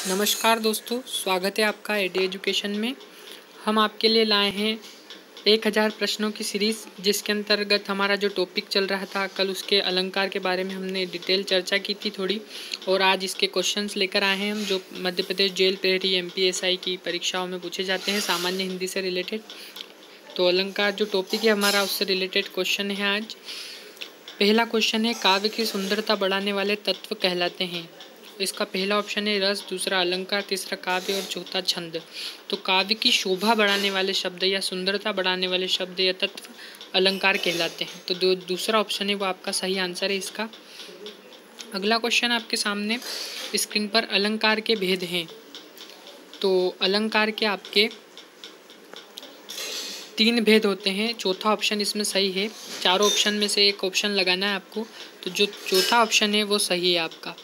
नमस्कार दोस्तों, स्वागत है आपका एडी एजुकेशन में। हम आपके लिए लाए हैं 1000 प्रश्नों की सीरीज़, जिसके अंतर्गत हमारा जो टॉपिक चल रहा था कल, उसके अलंकार के बारे में हमने डिटेल चर्चा की थी थोड़ी, और आज इसके क्वेश्चंस लेकर आए हैं हम, जो मध्य प्रदेश जेल प्रहरी एमपीएसआई की परीक्षाओं में पूछे जाते हैं सामान्य हिंदी से रिलेटेड। तो अलंकार जो टॉपिक है हमारा, उससे रिलेटेड क्वेश्चन है आज। पहला क्वेश्चन है, काव्य की सुंदरता बढ़ाने वाले तत्व कहलाते हैं। इसका पहला ऑप्शन है रस, दूसरा अलंकार, तीसरा काव्य और चौथा छंद। तो काव्य की शोभा बढ़ाने वाले शब्द या सुंदरता बढ़ाने वाले शब्द या तत्व अलंकार कहलाते हैं। तो दूसरा ऑप्शन है वो आपका सही आंसर है इसका। अगला क्वेश्चन आपके सामने स्क्रीन पर अलंकार के भेद हैं। तो अलंकार के आपके 3 भेद होते हैं। चौथा ऑप्शन इसमें सही है। चारों ऑप्शन में से एक ऑप्शन लगाना है आपको। तो जो चौथा ऑप्शन है वो सही है आपका।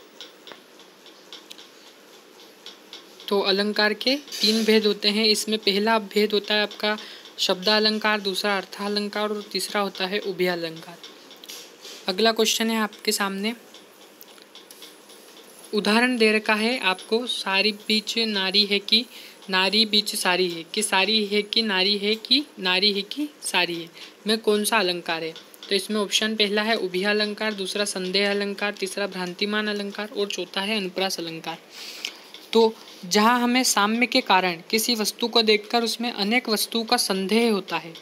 तो अलंकार के 3 भेद होते हैं। इसमें पहला भेद होता है आपका शब्दालंकार, दूसरा अर्थालंकार और तीसरा होता है उभयालंकार। अगला क्वेश्चन है आपके सामने, उदाहरण दे रखा है आपको, सारी बीच नारी है कि नारी बीच सारी है, कि सारी है कि नारी है, कि नारी है कि सारी है, में कौन सा अलंकार है। तो इसमें ऑप्शन पहला है उभयालंकार, दूसरा संदेह अलंकार, तीसरा भ्रांतिमान अलंकार और चौथा है अनुप्रास अलंकार। तो जहाँ हमें साम्य के कारण किसी वस्तु को देखकर उसमें अनेक वस्तुओं का संदेह होता है,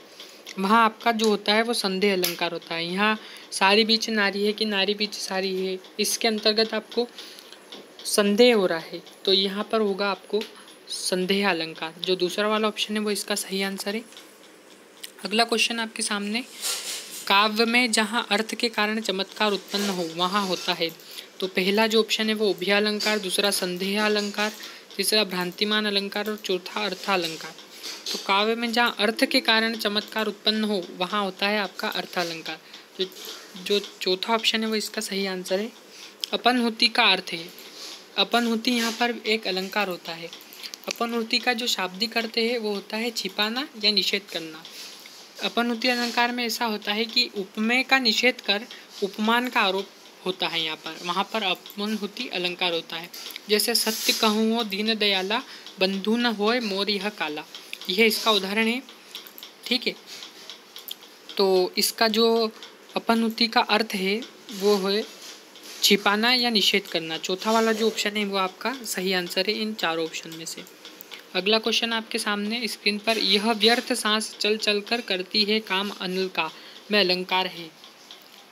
वहाँ आपका जो होता है वो संदेह अलंकार होता है। यहाँ सारी बीच नारी है कि नारी बीच सारी है, इसके अंतर्गत आपको संदेह हो रहा है, तो यहाँ पर होगा आपको संदेह अलंकार। जो दूसरा वाला ऑप्शन है वो इसका सही आंसर है। अगला क्वेश्चन आपके सामने, काव्य में जहाँ अर्थ के कारण चमत्कार उत्पन्न हो वहाँ होता है। तो पहला जो ऑप्शन है वो उभयालंकार, दूसरा संदेह अलंकार, तीसरा भ्रांतिमान अलंकार और चौथा अर्थालंकार। तो काव्य में जहाँ अर्थ के कारण चमत्कार उत्पन्न हो वहाँ होता है आपका अर्थालंकार। जो चौथा ऑप्शन है वो इसका सही आंसर है। अपनहुति का अर्थ है, अपनहुति यहाँ पर एक अलंकार होता है। अपनहुति का जो शाब्दिक अर्थ है वो होता है छिपाना या निषेध करना। अपनहुति अलंकार में ऐसा होता है कि उपमेय का निषेध कर उपमान का आरोप होता है यहाँ पर, वहाँ पर अपनहुति अलंकार होता है। जैसे सत्य कहूँ हो दीन दयाला, बंधु न होए मोर यह काला, यह इसका उदाहरण है। ठीक है, तो इसका जो अपनहुति का अर्थ है वो है छिपाना या निषेध करना। चौथा वाला जो ऑप्शन है वो आपका सही आंसर है इन चारों ऑप्शन में से। अगला क्वेश्चन आपके सामने स्क्रीन पर, यह व्यर्थ सांस चल चल कर करती है काम अनिल का, में अलंकार है।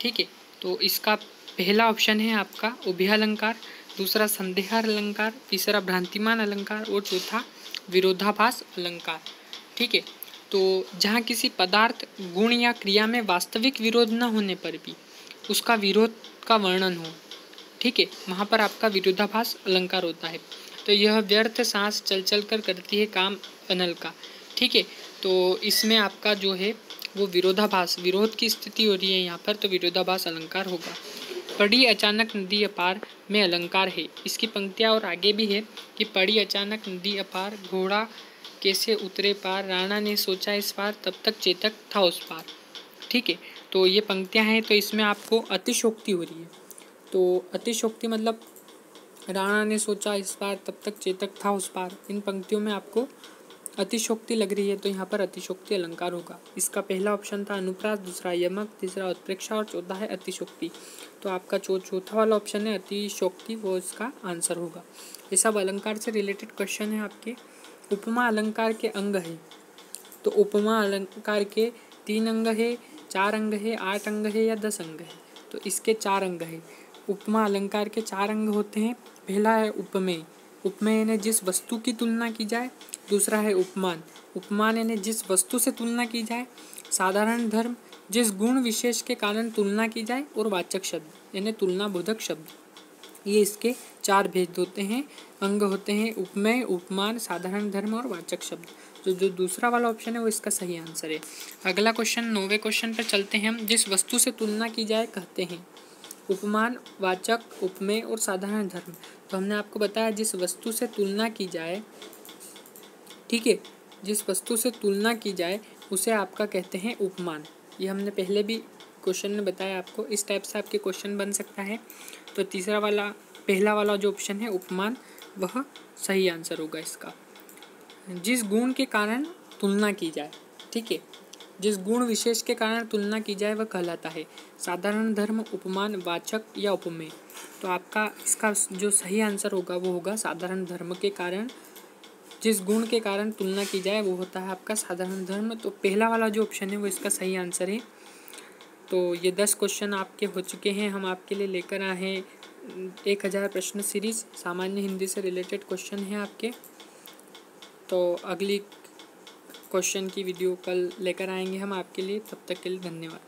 ठीक है, तो इसका पहला ऑप्शन है आपका उभयालंकार, दूसरा संदेह अलंकार, तीसरा भ्रांतिमान अलंकार और चौथा विरोधाभास अलंकार। ठीक है, तो जहाँ किसी पदार्थ, गुण या क्रिया में वास्तविक विरोध न होने पर भी उसका विरोध का वर्णन हो, ठीक है, वहाँ पर आपका विरोधाभास अलंकार होता है। तो यह व्यर्थ सांस चल चल कर करती है काम अनल का। ठीक है, तो इसमें आपका जो है वो विरोधाभास, विरोध की स्थिति हो रही है यहाँ पर, तो विरोधाभास अलंकार होगा। पड़ी अचानक नदी अपार में अलंकार है। इसकी पंक्तियाँ और आगे भी है कि पड़ी अचानक नदी अपार, घोड़ा कैसे उतरे पार, राणा ने सोचा इस पार, तब तक चेतक था उस पार। ठीक है, तो ये पंक्तियाँ हैं, तो इसमें आपको अतिशोक्ति हो रही है। तो अतिशोक्ति मतलब राणा ने सोचा इस पार, तब तक चेतक था उस पार, इन पंक्तियों में आपको अतिशोक्ति लग रही है, तो यहाँ पर अतिशोक्ति अलंकार होगा। इसका पहला ऑप्शन था अनुप्रास, दूसरा यमक, तीसरा उत्प्रेक्षा और चौथा है अतिशोक्ति। तो आपका चौथा वाला ऑप्शन है अतिशोक्ति, वो इसका आंसर होगा। ये सब अलंकार से रिलेटेड क्वेश्चन है आपके। उपमा अलंकार के अंग है। तो उपमा अलंकार के 3 अंग है, 4 अंग है, 8 अंग है या 10 अंग है। तो इसके 4 अंग है। उपमा अलंकार के 4 अंग होते हैं। पहला है उपमेय, उपमेय यानी जिस वस्तु की तुलना की जाए। दूसरा है उपमान, उपमान यानी जिस वस्तु से तुलना की जाए। साधारण धर्म, जिस गुण विशेष के कारण तुलना की जाए। और वाचक शब्द यानी तुलना बोधक शब्द। ये इसके 4 भेद होते हैं, अंग होते हैं उपमेय, उपमान, साधारण धर्म और वाचक शब्द। तो जो दूसरा वाला ऑप्शन है वो इसका सही आंसर है। अगला क्वेश्चन 9वें क्वेश्चन पर चलते हैं हम। जिस वस्तु से तुलना की जाए कहते हैं उपमान, वाचक, उपमेय और साधारण धर्म। तो हमने आपको बताया जिस वस्तु से तुलना की जाए, ठीक है, जिस वस्तु से तुलना की जाए उसे आपका कहते हैं उपमान। ये हमने पहले भी क्वेश्चन में बताया आपको। इस टाइप से आपके क्वेश्चन बन सकता है। तो तीसरा वाला, पहला वाला जो ऑप्शन है उपमान, वह सही आंसर होगा इसका। जिस गुण के कारण तुलना की जाए, ठीक है, जिस गुण विशेष के कारण तुलना की जाए वह कहलाता है साधारण धर्म, उपमान, वाचक या उपमेय। तो आपका इसका जो सही आंसर होगा वो होगा साधारण धर्म के कारण, जिस गुण के कारण तुलना की जाए वो होता है आपका साधारण धर्म। तो पहला वाला जो ऑप्शन है वो इसका सही आंसर है। तो ये 10 क्वेश्चन आपके हो चुके हैं। हम आपके लिए लेकर आए हैं 1000 प्रश्न सीरीज, सामान्य हिंदी से रिलेटेड क्वेश्चन हैं आपके। तो अगली क्वेश्चन की वीडियो कल लेकर आएंगे हम आपके लिए। तब तक के लिए धन्यवाद।